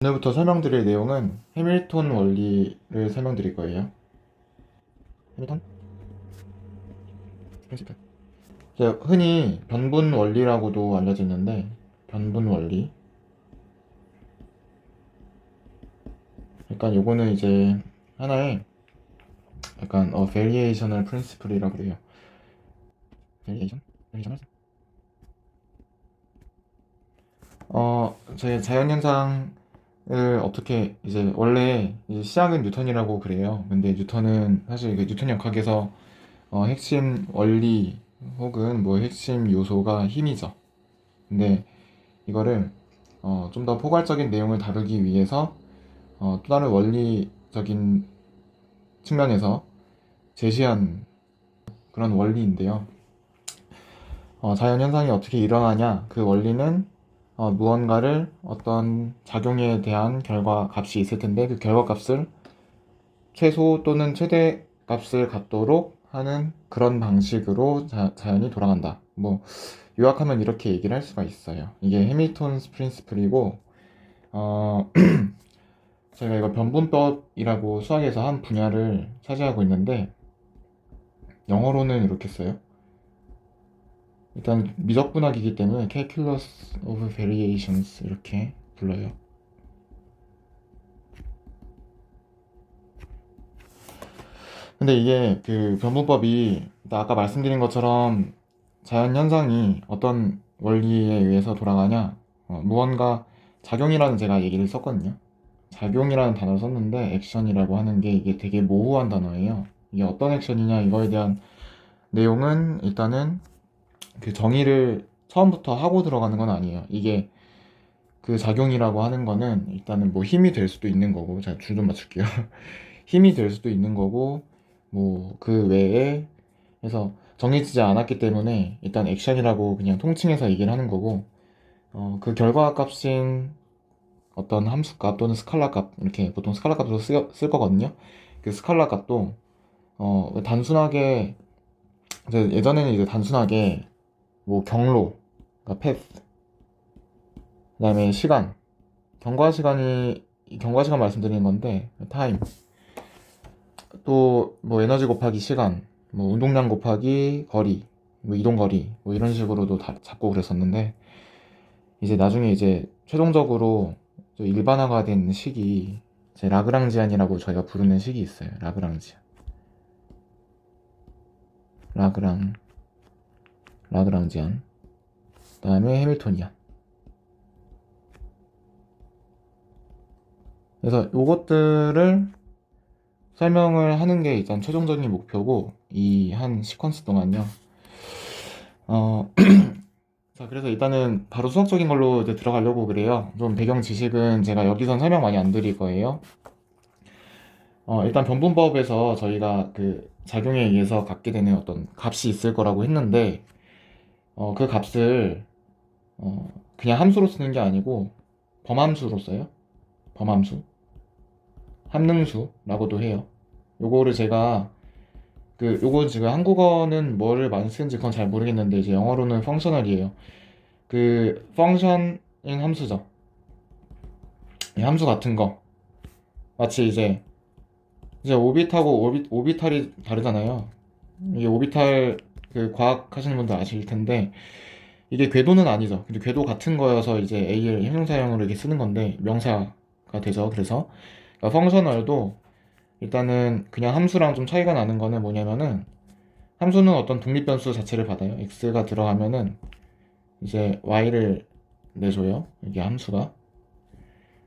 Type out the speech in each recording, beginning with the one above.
오늘부터 설명드릴 내용은 해밀턴 원리를 설명드릴 거예요. 해밀턴 프린시플. 흔히 변분 원리라고도 알려져 있는데, 변분 원리. 약간 요거는 이제 하나의 약간 variational principle이라고 그래요. variational. 저희 자연현상을 어떻게 이제 원래 이제 시작은 뉴턴이라고 그래요. 근데 뉴턴은 사실 그 뉴턴 역학에서 핵심 원리 혹은 뭐 핵심 요소가 힘이죠. 근데 이거를 좀 더 포괄적인 내용을 다루기 위해서 또 다른 원리적인 측면에서 제시한 그런 원리인데요. 자연현상이 어떻게 일어나냐, 그 원리는 무언가를 어떤 작용에 대한 결과 값이 있을 텐데 그 결과 값을 최소 또는 최대 값을 갖도록 하는 그런 방식으로 자연이 돌아간다. 뭐 요약하면 이렇게 얘기를 할 수가 있어요. 이게 해밀턴스 프린시플이고 저희가 이거 변분법이라고 수학에서 한 분야를 차지하고 있는데 영어로는 이렇게 써요. 일단 미적분학이기 때문에 Calculus of Variations 이렇게 불러요. 근데 이게 그 변분법이 아까 말씀드린 것처럼 자연현상이 어떤 원리에 의해서 돌아가냐, 무언가 작용이라는 제가 얘기를 썼거든요. 작용이라는 단어를 썼는데 액션이라고 하는 게 이게 되게 모호한 단어예요. 이게 어떤 액션이냐 이거에 대한 내용은 일단은 그 정의를 처음부터 하고 들어가는 건 아니에요. 이게 그 작용이라고 하는 거는 일단은 뭐 힘이 될 수도 있는 거고, 제가 줄 좀 맞출게요. 힘이 될 수도 있는 거고, 뭐 그 외에 해서 정해지지 않았기 때문에 일단 액션이라고 그냥 통칭해서 얘기를 하는 거고, 그 결과 값인 어떤 함수값 또는 스칼라 값, 이렇게 보통 스칼라 값으로 쓸 거거든요. 그 스칼라 값도 단순하게 이제 예전에는 이제 단순하게 뭐 경로, 그러니까 패스, 그다음에 시간, 경과 시간 말씀드리는 건데 타임, 또 뭐 에너지 곱하기 시간, 뭐 운동량 곱하기 거리, 뭐 이동 거리, 뭐 이런 식으로도 다 잡고 그랬었는데 이제 나중에 이제 최종적으로 일반화가 된 식이 이제 라그랑지안이라고 저희가 부르는 식이 있어요. 라그랑지안, 라그랑, 라그랑지안. 그다음에 해밀토니안. 그래서 요것들을 설명을 하는 게 일단 최종적인 목표고, 이 한 시퀀스 동안요. 어, 자, 그래서 일단은 바로 수학적인 걸로 이제 들어가려고 그래요. 좀 배경 지식은 제가 여기선 설명 많이 안 드릴 거예요. 일단 변분법에서 저희가 그 작용에 의해서 갖게 되는 어떤 값이 있을 거라고 했는데, 그 값을 그냥 함수로 쓰는 게 아니고 범함수로 써요. 범함수, 함능수라고도 해요. 요거를 제가 요거 지금 한국어는 뭐를 많이 쓰는지 그건 잘 모르겠는데 이제 영어로는 펑셔널이에요. 그 펑션인 함수죠. 이 함수 같은 거 마치 이제 오비탈이 다르잖아요. 이게 오비탈 그 과학 하시는 분들 아실 텐데 이게 궤도는 아니죠. 근데 궤도 같은 거여서 이제 A를 형용사형으로 이렇게 쓰는 건데 명사가 되죠. 그래서 그러니까 펑셔널도 일단은 그냥 함수랑 좀 차이가 나는 거는 뭐냐면은 함수는 어떤 독립변수 자체를 받아요. x가 들어가면은 이제 y를 내줘요. 이게 함수가.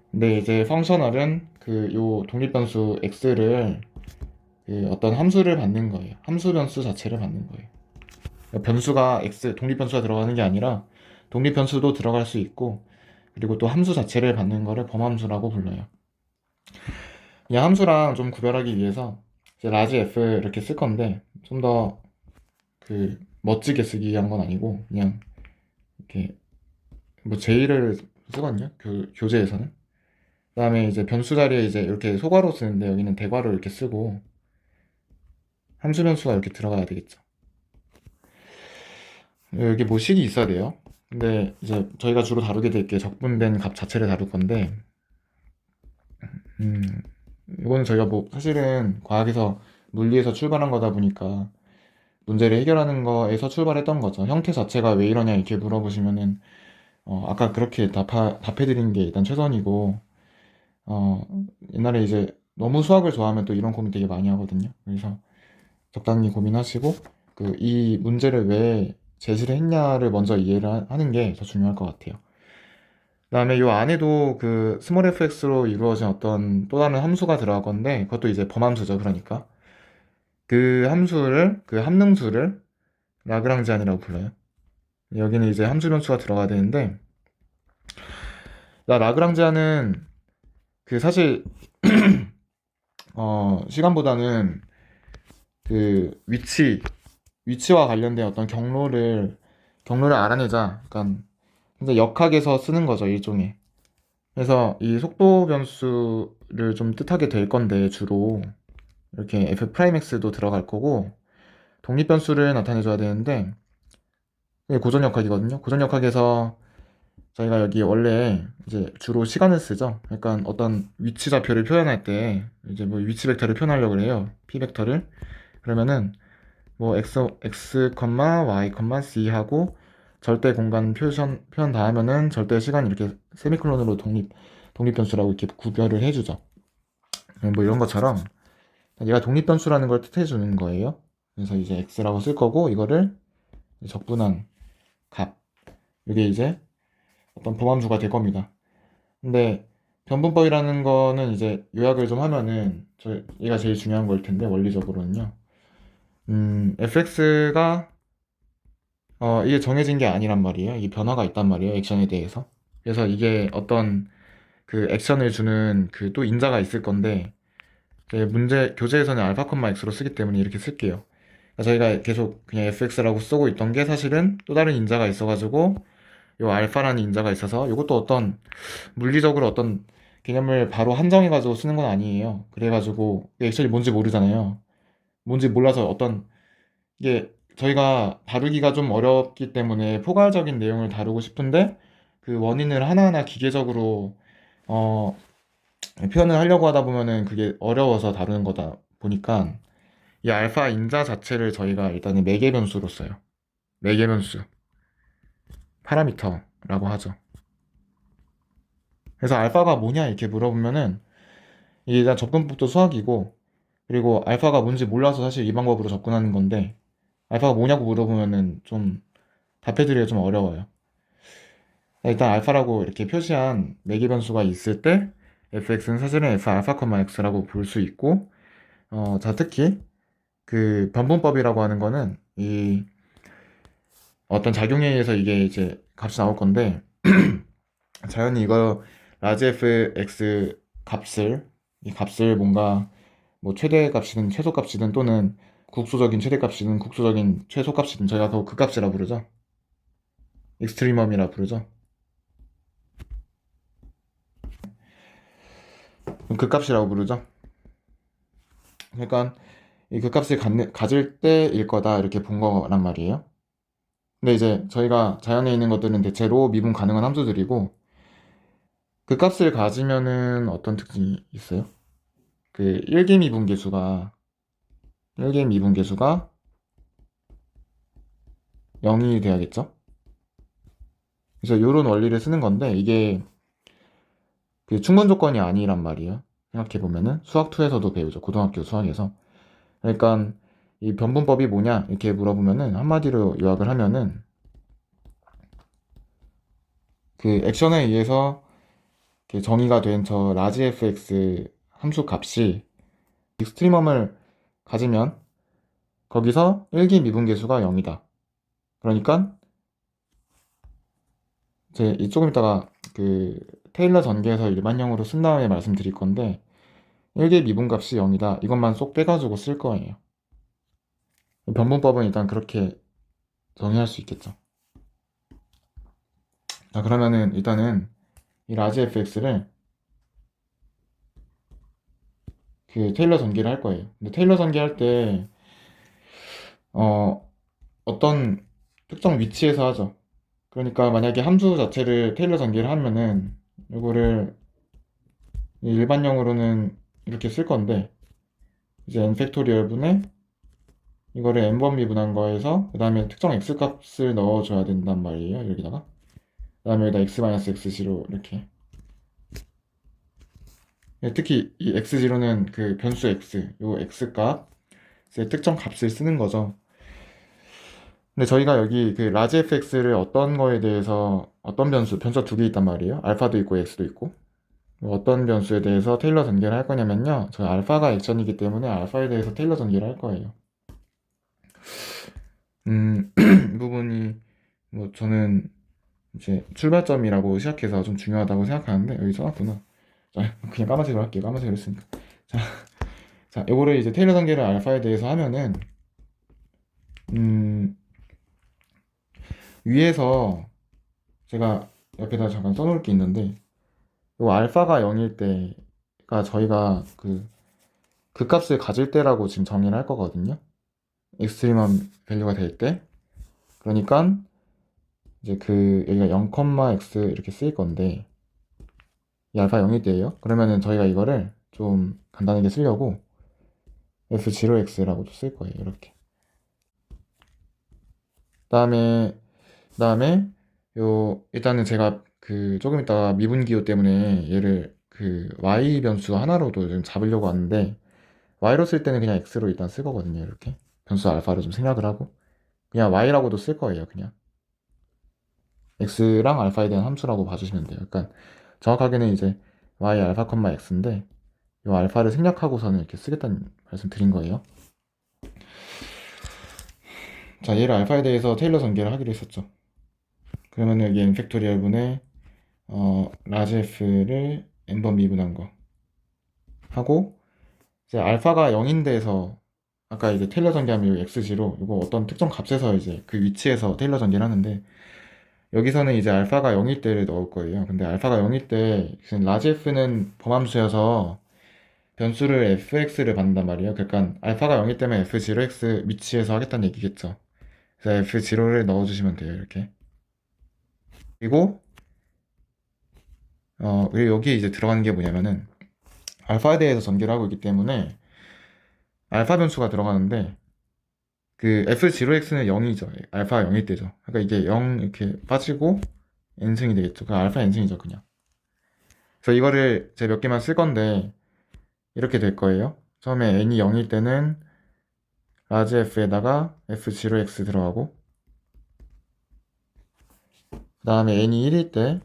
근데 이제 펑셔널은 그 요 독립변수 x를 그 어떤 함수를 받는 거예요. 함수 변수 자체를 받는 거예요. 그러니까 변수가 독립변수가 들어가는 게 아니라 독립변수도 들어갈 수 있고, 그리고 또 함수 자체를 받는 거를 범함수라고 불러요. 이 함수랑 좀 구별하기 위해서 이제 라지 F 이렇게 쓸 건데 좀 더 그 멋지게 쓰기 위한 건 아니고 그냥 이렇게 뭐 J를 쓰거든요. 교재에서는. 그다음에 이제 변수 자리에 이제 이렇게 소괄호 쓰는데 여기는 대괄호 이렇게 쓰고 함수 변수가 이렇게 들어가야 되겠죠. 여기 뭐 식이 있어야 돼요. 근데 이제 저희가 주로 다루게 될 게 적분된 값 자체를 다룰 건데 음, 이거는 저희가 뭐 사실은 과학에서 물리에서 출발한 거다 보니까 문제를 해결하는 거에서 출발했던 거죠. 형태 자체가 왜 이러냐 이렇게 물어보시면은 아까 그렇게 답해드린 게 일단 최선이고 어, 옛날에 이제 너무 수학을 좋아하면 또 이런 고민 되게 많이 하거든요. 그래서 적당히 고민하시고 그 이 문제를 왜 제시를 했냐를 먼저 이해를 하는 게 더 중요할 것 같아요. 그다음에 이 안에도 그 스몰 fx로 이루어진 어떤 또 다른 함수가 들어갈 건데 그것도 이제 범함수죠. 그러니까 그 함능수를 라그랑지안이라고 불러요. 여기는 이제 함수 변수가 들어가야 되는데 라그랑지안은 그 사실 시간보다는 그 위치와 관련된 어떤 경로를 알아내자. 약간 근데 역학에서 쓰는 거죠, 일종의. 그래서 이 속도 변수를 좀 뜻하게 될 건데 주로 이렇게 f'x도 들어갈 거고 독립 변수를 나타내 줘야 되는데 이게 고전 역학이거든요. 고전 역학에서 저희가 여기 원래 이제 주로 시간을 쓰죠. 그러니까 어떤 위치 좌표를 표현할 때 이제 뭐 위치 벡터를 표현하려고 그래요. p 벡터를. 그러면은 뭐 x, y, z 하고 절대 공간 표현 다 하면은 절대 시간 이렇게 세미콜론으로 독립 변수라고 이렇게 구별을 해주죠. 뭐 이런 것처럼 얘가 독립 변수라는 걸 뜻해 주는 거예요. 그래서 이제 x라고 쓸 거고 이거를 적분한 값 이게 이제 어떤 범함수가 될 겁니다. 근데 변분법이라는 거는 이제 요약을 좀 하면은 얘가 제일 중요한 걸 텐데 원리적으로는요. fx가 이게 정해진 게 아니란 말이에요. 이게 변화가 있단 말이에요. 액션에 대해서. 그래서 이게 어떤 그 액션을 주는 그 또 인자가 있을 건데 교재에서는 알파 콤마 x로 쓰기 때문에 이렇게 쓸게요. 그러니까 저희가 계속 그냥 fx라고 쓰고 있던 게 사실은 또 다른 인자가 있어가지고 요 알파라는 인자가 있어서 이것도 어떤 물리적으로 어떤 개념을 바로 한정해가지고 쓰는 건 아니에요. 그래가지고 액션이 뭔지 모르잖아요. 뭔지 몰라서 어떤 이게 저희가 다루기가 좀 어렵기 때문에 포괄적인 내용을 다루고 싶은데 그 원인을 하나하나 기계적으로 어, 표현을 하려고 하다 보면은 그게 어려워서 다루는 거다 보니까 이 알파 인자 자체를 저희가 일단은 매개 변수로 써요. 매개 변수, 파라미터라고 하죠. 그래서 알파가 뭐냐 이렇게 물어보면은 이게 일단 접근법도 수학이고 그리고 알파가 뭔지 몰라서 사실 이 방법으로 접근하는 건데 알파가 뭐냐고 물어보면은 좀 답해드리기가 좀 어려워요. 일단 알파라고 이렇게 표시한 매개 변수가 있을 때 fx는 사실은 f 알파, x라고 볼 수 있고 자 특히 그 변분법이라고 하는 거는 이 어떤 작용에 의해서 이게 이제 값이 나올 건데 자연히 이거 라지 fx 이 값을 뭔가 뭐 최대값이든 최소값이든 또는 국소적인 최대값이든 국소적인 최소값이든 저희가 그 값이라 부르죠. 익스트리멈이라 부르죠. 그 값이라고 부르죠. 그러니까 이 극값을 가질 때일 거다 이렇게 본 거란 말이에요. 근데 이제 저희가 자연에 있는 것들은 대체로 미분 가능한 함수들이고 극값을 가지면은 어떤 특징이 있어요? 그 1개 미분계수가 0이 돼야겠죠? 그래서 이런 원리를 쓰는 건데 이게 그 충분 조건이 아니란 말이에요. 생각해 보면은 수학 2에서도 배우죠. 고등학교 수학에서. 그러니까 이 변분법이 뭐냐 이렇게 물어보면은 한마디로 요약을 하면은 그 액션에 의해서 정의가 된 저 라지 fx 함수 값이 익스트리멈을 가지면 거기서 1기 미분계수가 0이다. 그러니까 이제 조금 이따가 그 테일러 전개해서 일반형으로 쓴 다음에 말씀드릴 건데 1기 미분값이 0이다. 이것만 쏙 빼가지고 쓸 거예요. 변분법은 일단 그렇게 정의할 수 있겠죠. 자, 그러면은 일단은 이 라지 fx를 그 테일러 전개를 할 거예요. 근데 테일러 전개할 때 어, 어떤 특정 위치에서 하죠. 그러니까 만약에 함수 자체를 테일러 전개를 하면은 이거를 일반용으로는 이렇게 쓸 건데 이제 n 팩토리얼 분의 이거를 n번 미분한 거에서 그 다음에 특정 x 값을 넣어줘야 된단 말이에요. 여기다가 그 다음에 여기다 x-x0 이렇게. 특히 이 x0는 그 변수 x, 요 x 값의 특정 값을 쓰는 거죠. 근데 저희가 여기 그 라지 fx를 어떤 거에 대해서 어떤 변수가 두 개 있단 말이에요. 알파도 있고 x도 있고. 어떤 변수에 대해서 테일러 전개를 할 거냐면요. 저희 알파가 액션이기 때문에 알파에 대해서 테일러 전개를 할 거예요. 이 부분이 뭐 저는 이제 출발점이라고 시작해서 좀 중요하다고 생각하는데 여기 써놨구나. 자, 그냥 까만색으로 할게요. 까만색으로 했으니까. 자, 자, 요거를 이제 테일러 전개를 알파에 대해서 하면은 음, 위에서 제가 옆에다 잠깐 써놓을 게 있는데 요 알파가 0일 때가 저희가 그 값을 가질 때라고 지금 정의를 할 거거든요. 익스트리먼 밸류가 될 때. 그러니까 이제 여기가 0,x 이렇게 쓰일 건데 이 알파 0일 때예요. 그러면은 저희가 이거를 좀 간단하게 쓰려고 f0x라고도 쓸 거예요. 이렇게. 그다음에 일단은 제가 조금 이따가 미분기호 때문에 얘를 y 변수 하나로도 좀 잡으려고 하는데 y로 쓸 때는 그냥 x로 일단 쓸 거거든요. 이렇게 변수 알파를 좀 생략을 하고 그냥 y라고도 쓸 거예요. 그냥 x랑 알파에 대한 함수라고 봐주시면 돼요. 그러니까 정확하게는 이제 y 알파 콤마 x인데 이 알파를 생략하고서는 이렇게 쓰겠다는 말씀 드린 거예요. 자, 얘를 알파에 대해서 테일러 전개를 하기로 했었죠. 그러면 여기 n 팩토리얼 분의 라지 f를 n번 미분한 거 하고 이제 알파가 0인데서 아까 이제 테일러 전개하면 이 x0 이거 어떤 특정 값에서 이제 그 위치에서 테일러 전개를 하는데 여기서는 이제 알파가 0일 때를 넣을 거예요. 근데 알파가 0일 때 라지 f는 범함수여서 변수를 fx를 받는단 말이에요. 그러니까 알파가 0일 때면 f0x 위치에서 하겠다는 얘기겠죠. 그래서 f0를 넣어주시면 돼요. 이렇게. 그리고 여기에 이제 들어가는 게 뭐냐면은 알파에 대해서 전개를 하고 있기 때문에 알파 변수가 들어가는데 그 f0x는 0이죠. 알파가 0일 때죠. 그러니까 이게 0 이렇게 빠지고 n승이 되겠죠. 그 알파 n승이죠, 그냥. 그래서 이거를 제가 몇 개만 쓸 건데 이렇게 될 거예요. 처음에 n이 0일 때는 라지 f에다가 f0x 들어가고 그 다음에 n이 1일 때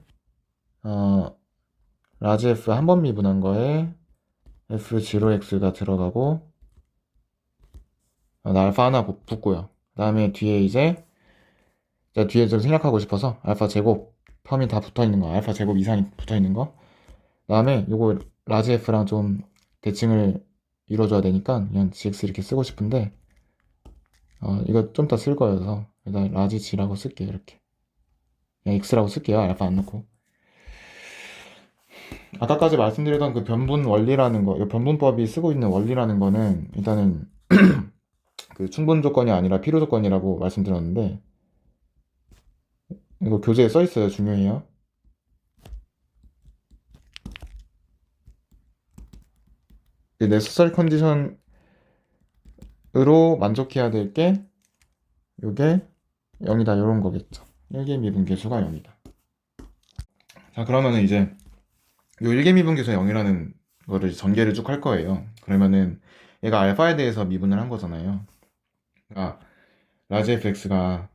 라지 f 한 번 미분한 거에 f0x가 들어가고 알파 하나 붙고요. 그 다음에 뒤에 이제 제가 뒤에 좀 생략하고 싶어서 알파 제곱 텀이 다 붙어있는 거 알파 제곱 이상이 붙어있는 거 그 다음에 요거 라지 f랑 좀 대칭을 이루어줘야 되니까 그냥 gx 이렇게 쓰고 싶은데 이거 좀 더 쓸 거여서 일단 라지 g라고 쓸게요. 이렇게 그냥 x라고 쓸게요. 알파 안 넣고 아까까지 말씀드렸던 그 변분 원리라는 거, 이 변분법이 쓰고 있는 원리라는 거는 일단은 그 충분 조건이 아니라 필요 조건이라고 말씀드렸는데 이거 교재에 써 있어요. 중요해요. 네세서리 컨디션으로 만족해야 될 게 요게 0이다 이런 거겠죠. 1개 미분계수가 0이다. 자, 그러면은 이제 요 1개 미분계수 0이라는 거를 전개를 쭉 할 거예요. 그러면은 얘가 알파에 대해서 미분을 한 거잖아요. 그러니까 라지 fx가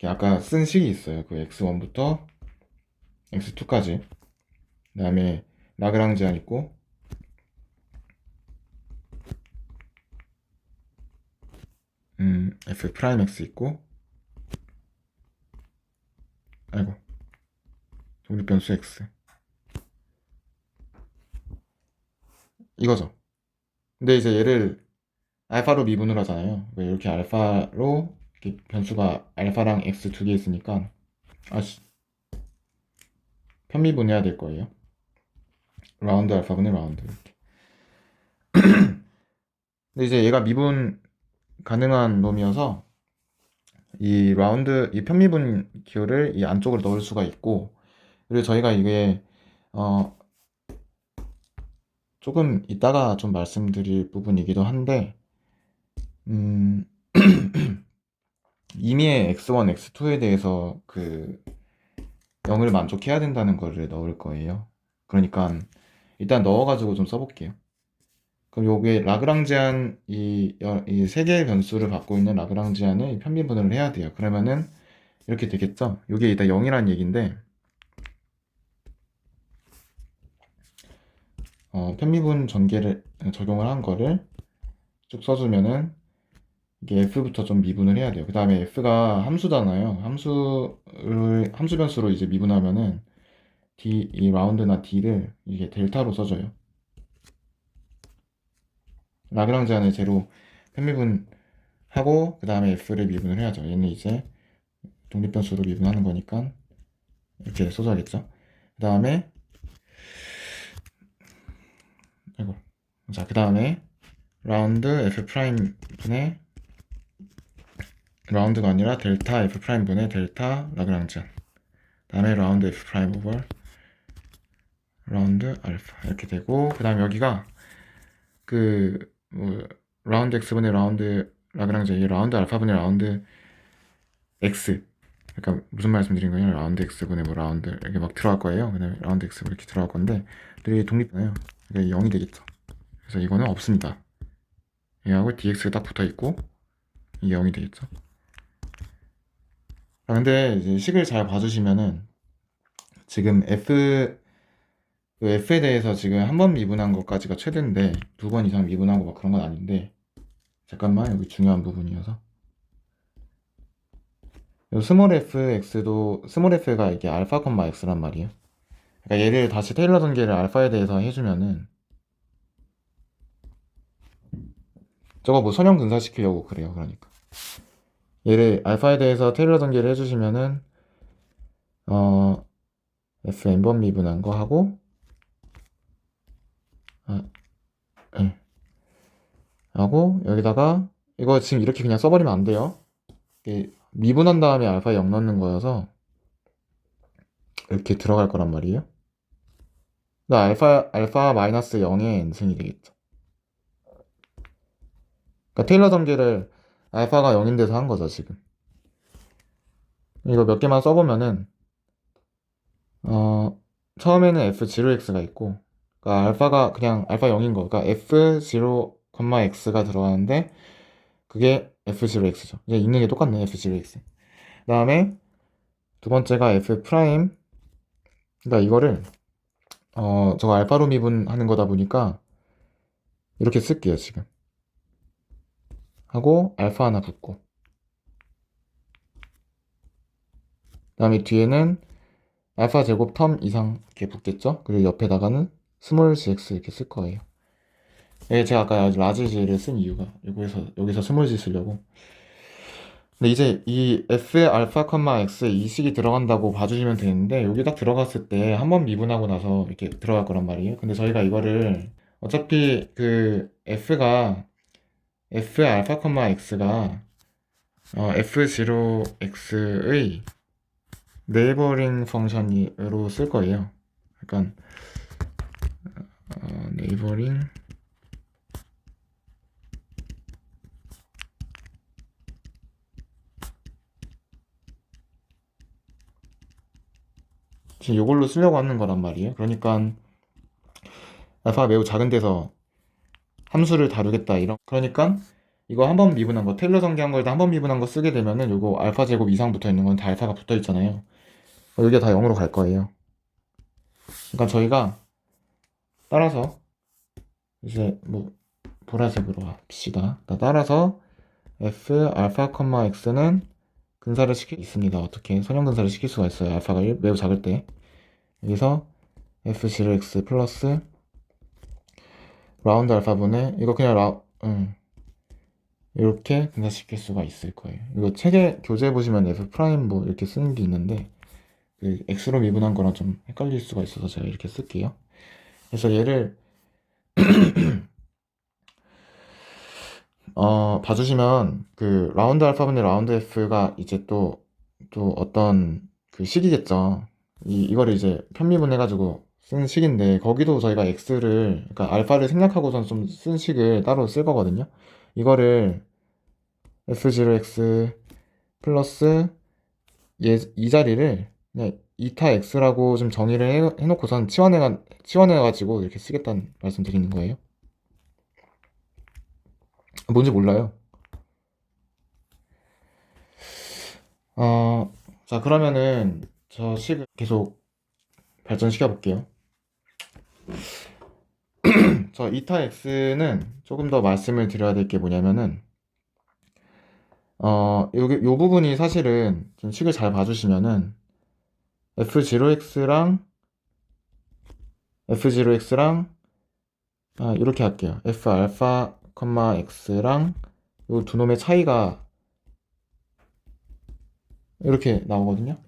아까 쓴 식이 있어요. 그 x1부터 x2까지. 그 다음에 라그랑지안 있고 f 프라임 x 있고 아이고 독립변수 x 이거죠. 근데 이제 얘를 알파로 미분을 하잖아요. 이렇게 알파로 이렇게 변수가 알파랑 x 두 개 있으니까 편미분해야 될 거예요. 라운드 알파분의 라운드 이렇게. 근데 이제 얘가 미분 가능한 놈이어서 이 편미분 기호를 이 안쪽으로 넣을 수가 있고 그리고 저희가 이게 조금 이따가 좀 말씀드릴 부분이기도 한데, 음, 이미의 x1, x2에 대해서 그 0을 만족해야 된다는 거를 넣을 거예요. 그러니까 일단 넣어가지고 좀 써볼게요. 그럼 요게 라그랑지안 이 세 개의 변수를 갖고 있는 라그랑지안을 편미분을 해야 돼요. 그러면은 이렇게 되겠죠? 요게 일단 0이란 얘기인데, 편미분 전개를 적용을 한 거를 쭉 써주면은 이게 f부터 좀 미분을 해야 돼요. 그 다음에 f가 함수잖아요. 함수 변수로 이제 미분하면은 이 라운드나 d를 이게 델타로 써줘요. 라그랑지안을 제로 편미분하고 그 다음에 f를 미분을 해야죠. 얘는 이제 독립변수로 미분하는 거니까 이렇게 써줘야겠죠. 그 다음에 아이고, 자, 그 다음에 라운드 f 프라임 분의 라운드가 아니라 델타 f 프라임 분의 델타 라그랑지안. 다음에 라운드 f 프라임 오버 라운드 알파 이렇게 되고, 그 다음에 여기가 뭐 라운드 x분의 라운드 라그랑지안, 이 라운드 알파분의 라운드 x. 그러니까 무슨 말씀 드린 거냐면 라운드 x분의 뭐 라운드 이렇게 막 들어갈 거예요. 그 다음에 라운드 x 이렇게 들어갈 건데 이게 독립이잖아요. 그러니까 0이 되겠죠. 그래서 이거는 없습니다. 얘하고 dx가 딱 붙어 있고 이게 0이 되겠죠. 근데 이제 식을 잘 봐주시면은 지금 f에 대해서 지금 한 번 미분한 것까지가 최대인데 두 번 이상 미분하고 막 그런 건 아닌데, 잠깐만, 여기 중요한 부분이어서 스몰 fx도 스몰 f가 이게 알파 콤마 x란 말이에요. 그러니까 얘를 다시 테일러 전개를 알파에 대해서 해주면은 저거 뭐 선형 근사시키려고 그래요. 그러니까 얘를 알파에 대해서 테일러 전개를 해주시면은 f n번 미분한 거 하고 네. 하고 여기다가 이거 지금 이렇게 그냥 써버리면 안 돼요. 미분한 다음에 알파에 0 넣는 거여서 이렇게 들어갈 거란 말이에요. 나 알파 마이너스 0의 n승이 되겠죠. 그러니까 테일러 전개를 알파가 0인 데서 한 거죠, 지금. 이거 몇 개만 써보면은, 처음에는 f0x가 있고, 그러니까 알파가 그냥 알파 0인 거. 그러니까 f0, x가 들어가는데, 그게 f0x죠. 이제 있는 게 똑같네, f0x. 그 다음에 두 번째가 f 프라임. 그러니까 이거를, 저거 알파로 미분하는 거다 보니까, 이렇게 쓸게요, 지금. 하고, 알파 하나 붙고. 그 다음에 뒤에는 알파 제곱 텀 이상 이렇게 붙겠죠? 그리고 옆에다가는 스몰 gx 이렇게 쓸 거예요. 예, 제가 아까 라지 g를 쓴 이유가 여기서 스몰 g 쓰려고. 근데 이제 이 f 알파 컴마 x 이 식이 들어간다고 봐주시면 되는데, 여기 딱 들어갔을 때 한 번 미분하고 나서 이렇게 들어갈 거란 말이에요. 근데 저희가 이거를 어차피 f 알파 컴마 x가 f0x의 네이버링 펑션으로 쓸 거예요. 약간 네이버링 지금 이걸로 쓰려고 하는 거란 말이에요. 그러니까 알파가 매우 작은 데서 함수를 다루겠다 이런. 그러니까 이거 한 번 미분한 거 테일러 전개한 거에다 한 번 미분한 거 쓰게 되면은 요거 알파 제곱 이상 붙어 있는 건 다 알파가 붙어 있잖아요. 여기가 다 0으로 갈 거예요. 그러니까 저희가 따라서 이제 뭐 보라색으로 합시다. 따라서 f 알파 컴마 x는 근사를 시킬 수 있습니다. 어떻게 선형 근사를 시킬 수가 있어요. 알파가 매우 작을 때. 여기서 f0x 플러스 라운드 알파분의 이거 그냥 이렇게 근사시킬 수가 있을 거예요. 이거 책에 교재에 보시면 f 프라임 뭐 이렇게 쓰는 게 있는데 그 x로 미분한 거랑 좀 헷갈릴 수가 있어서 제가 이렇게 쓸게요. 그래서 얘를 봐주시면 그 라운드 알파분의 라운드 f가 이제 또 어떤 그 식이겠죠. 이거를 이제 편미분 해가지고 쓴 식인데 거기도 저희가 x를 그러니까 알파를 생략하고선 좀 쓴 식을 따로 쓸 거거든요. 이거를 f0x 플러스 이 자리를 그냥 이타 x라고 좀 정의를 해놓고선 치환해가지고 이렇게 쓰겠다는 말씀 드리는 거예요. 뭔지 몰라요. 자, 그러면은 저 식을 계속 발전시켜 볼게요. 저 이타 x는 조금 더 말씀을 드려야 될 게 뭐냐면은 요 부분이 사실은 좀 식을 잘 봐주시면은 f0x랑 f0x랑 이렇게 할게요. f 알파, x랑 요 두 놈의 차이가 이렇게 나오거든요.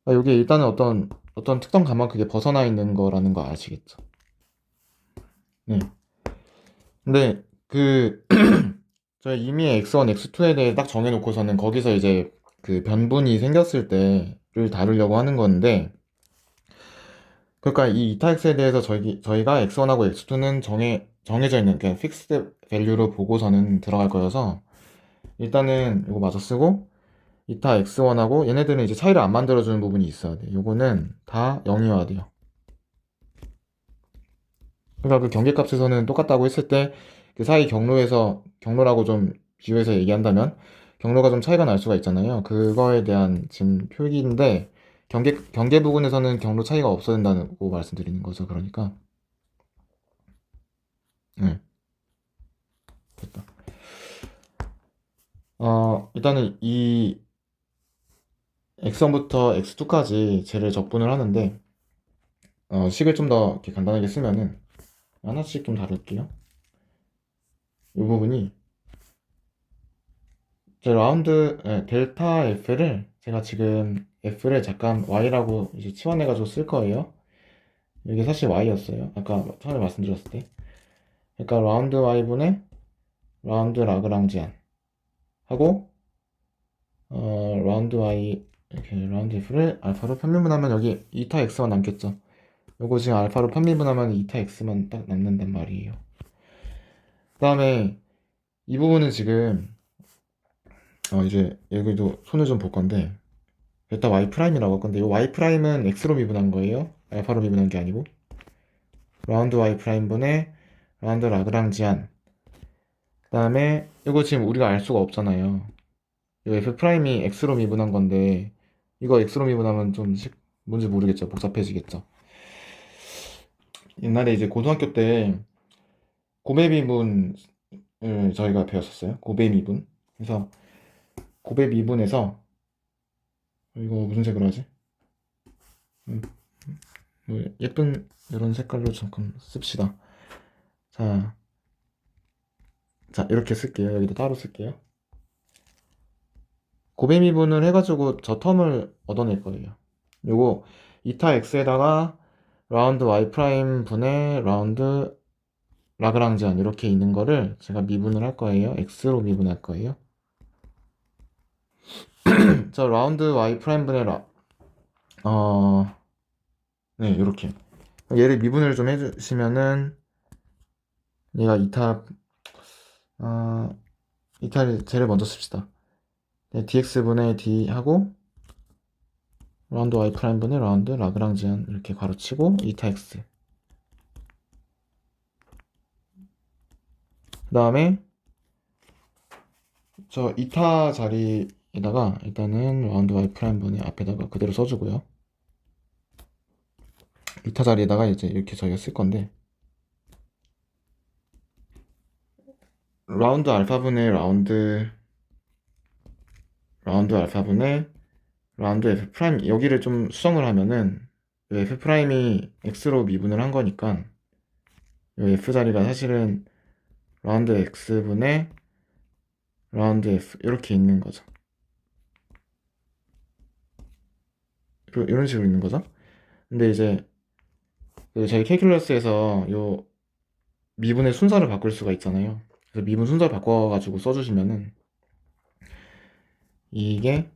여기 일단은 어떤 특정 가만 크게 벗어나 있는 거라는 거 아시겠죠? 네. 근데 저희 이미 x1, x2에 대해 딱 정해놓고서는 거기서 이제 그 변분이 생겼을 때를 다루려고 하는 건데, 그러니까 이 이타 x에 대해서 저희가 x1하고 x2는 정해져 있는, 그냥 픽스드 밸류로 보고서는 들어갈 거여서, 일단은 이거 마저 쓰고, 이타 x1하고 얘네들은 이제 차이를 안 만들어주는 부분이 있어야 돼. 요거는 다 0이어야 돼요. 그러니까 그 경계값에서는 똑같다고 했을 때 그 사이 경로라고 좀 비유해서 얘기한다면 경로가 좀 차이가 날 수가 있잖아요. 그거에 대한 지금 표기인데 경계 부분에서는 경로 차이가 없어야 된다고 말씀드리는 거죠. 그러니까 네, 됐다. 일단은 이 x1부터 x2까지 쟤를 적분을 하는데 식을 좀 더 이렇게 간단하게 쓰면은 하나씩 좀 다룰게요. 이 부분이 제 델타 f를 제가 지금 f를 잠깐 y라고 이제 치환해가지고 쓸 거예요. 이게 사실 y였어요. 아까 처음에 말씀드렸을 때. 그러니까 라운드 y분의 라운드 라그랑지안 하고 라운드 y 이렇게 라운드 f를 알파로 편미분하면 여기 이타 x만 남겠죠. 요거 지금 알파로 편미분하면 이타 x만 딱 남는단 말이에요. 그 다음에 이 부분은 지금 이제 여기도 손을 좀 볼 건데 델타 y 프라임이라고 할 건데 이 y 프라임은 x로 미분한 거예요. 알파로 미분한 게 아니고 라운드 y 프라임 분의 라운드 라그랑지안. 그 다음에 이거 지금 우리가 알 수가 없잖아요. 이 f 프라임이 x로 미분한 건데 이거 x로 미분하면 좀 뭔지 모르겠죠. 복잡해지겠죠. 옛날에 이제 고등학교 때 고배 미분을 저희가 배웠었어요. 고배 미분. 그래서 고배 미분에서 이거 무슨 색으로 하지? 음, 뭐 예쁜 이런 색깔로 잠깐 씁시다. 자, 이렇게 쓸게요. 여기도 따로 쓸게요. 고배 미분을 해가지고 저 텀을 얻어낼 거예요. 요거 이타 x에다가 라운드 y 프라임 분의 라운드 라그랑지안 이렇게 있는 거를 제가 미분을 할 거예요. x로 미분할 거예요. 저 라운드 y 프라임 분의 네, 이렇게 얘를 미분을 좀 해주시면은 얘가 이타를 쟤를 먼저 씁시다. 네, dx분의 d 하고 라운드 y 프라임 분의 라운드 라그랑지안 이렇게 가로치고 이타 x. 그 다음에 저 이타 자리에다가 일단은 라운드 y 프라임 분의 앞에다가 그대로 써주고요. 이타 자리에다가 이제 이렇게 저희가 쓸 건데 라운드 알파분의 라운드 알파분의 라운드 f 프라임 여기를 좀 수정을 하면은 f 프라임이 x로 미분을 한 거니까 이 f 자리가 사실은 라운드 x분의 라운드 f 이렇게 있는 거죠. 이런 식으로 있는 거죠. 근데 이제 저희 캐큘러스에서 요 미분의 순서를 바꿀 수가 있잖아요. 그래서 미분 순서를 바꿔가지고 써주시면은 이게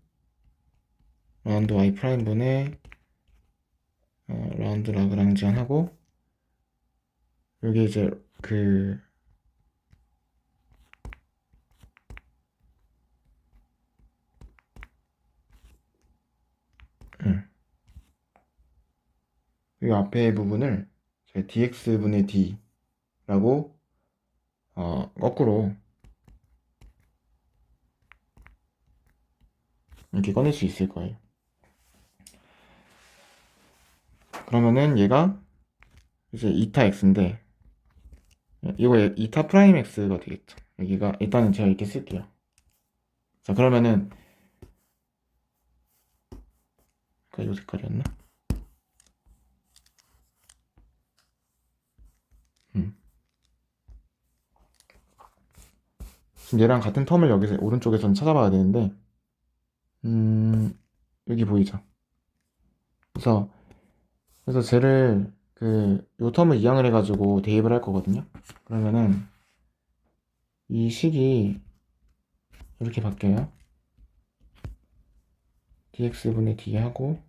라운드 y 프라임 분의 라운드 라운드 라그랑지안 하고 여기 이제 그 이 앞에 부분을 dx분의 d라고 거꾸로 이렇게 꺼낼 수 있을 거예요. 그러면은 얘가 이제 이타 x인데 이거 이타 프라임 x가 되겠죠. 여기가 일단은 제가 이렇게 쓸게요. 자, 그러면은 이 색깔이었나? 지금 얘랑 같은 텀을 여기서 오른쪽에서는 찾아봐야 되는데 여기 보이죠? 그래서 쟤를 요 텀을 이항을 해가지고 대입을 할 거거든요. 그러면은 이 식이 이렇게 바뀌어요. dx분의 d 하고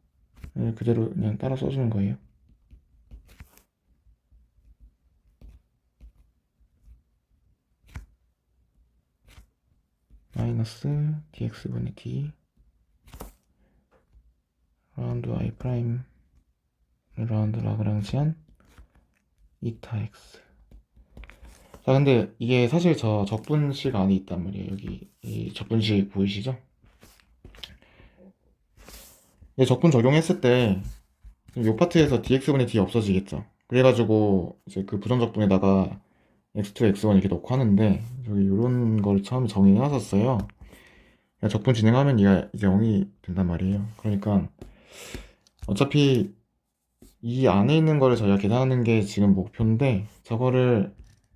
그대로 그냥 따라 써주는 거예요. 마이너스 dx분의 d 라운드 i 프라임 라운드 라그랑지안 이타 x. 자, 근데 이게 사실 저 적분식 안에 있단 말이에요. 여기 이 적분식 보이시죠? 이 적분 적용했을 때 이 파트에서 dx분의 d 없어지겠죠. 그래가지고 이제 그 부정적분에다가 x2, x1 이렇게 넣고 하는데 저기 이런 걸 처음에 정의해놨었어요. 적분 진행하면 얘가 이제 0이 된단 말이에요. 그러니까 어차피 이 안에 있는 거를 저희가 계산하는 게 지금 목표인데 저거를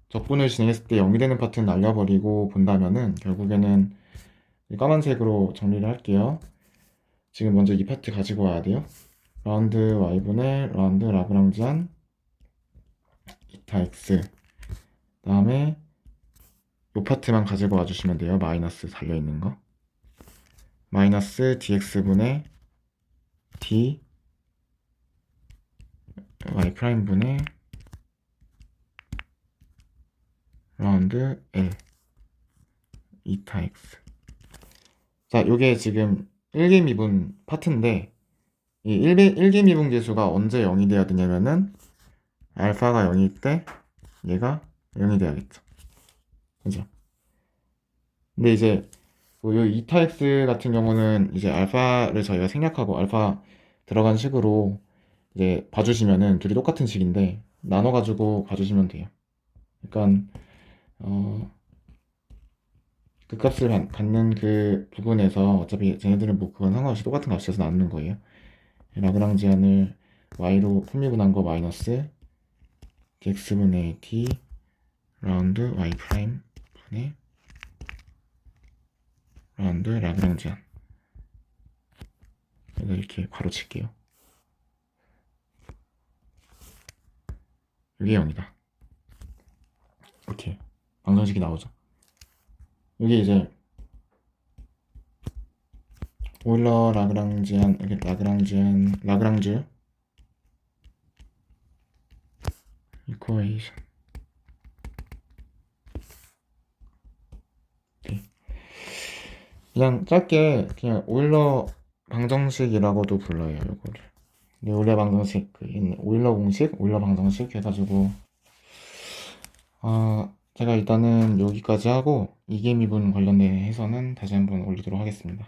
적분을 진행했을 때 0이 되는 파트는 날려버리고 본다면은 결국에는 까만색으로 정리를 할게요. 지금 먼저 이 파트 가지고 와야 돼요. 라운드 y분의 라운드 라그랑지안 이타 x. 그 다음에 이 파트만 가지고 와주시면 돼요. 마이너스 달려있는 거. 마이너스 dx분의 d y 프라임분의 라운드 L 이타 x. 자, 요게 지금 1개 미분 파트인데 이 1개 미분 계수가 언제 0이 돼야 되냐면은 알파가 0일 때 얘가 0이 돼야겠죠. 그죠? 근데 이제 요 이타 x 같은 경우는 이제 알파를 저희가 생략하고 알파 들어간 식으로 이제 봐주시면은 둘이 똑같은 식인데 나눠가지고 봐주시면 돼요. 그러니까 그 값을 갖는 그 부분에서 어차피 쟤네들은 뭐 그건 상관없이 똑같은 값이어서 나누는 거예요. 라그랑지안을 y로 품미분한 거 마이너스 dx분의 d 라운드 y 프라임 분의 라운드 라그랑지안. 그래서 이렇게 괄호 칠게요. 이게 0이다. 이렇게 방정식이 나오죠. 이게 이제 오일러 라그랑지안 라그랑즈 이쿠에이션. 그냥 짧게 그냥 오일러 방정식이라고도 불러요. 이거를 오일러 방정식 오일러 공식 오일러 방정식 해가지고 제가 일단은 여기까지 하고 이계미분 관련된 해서는 다시 한번 올리도록 하겠습니다.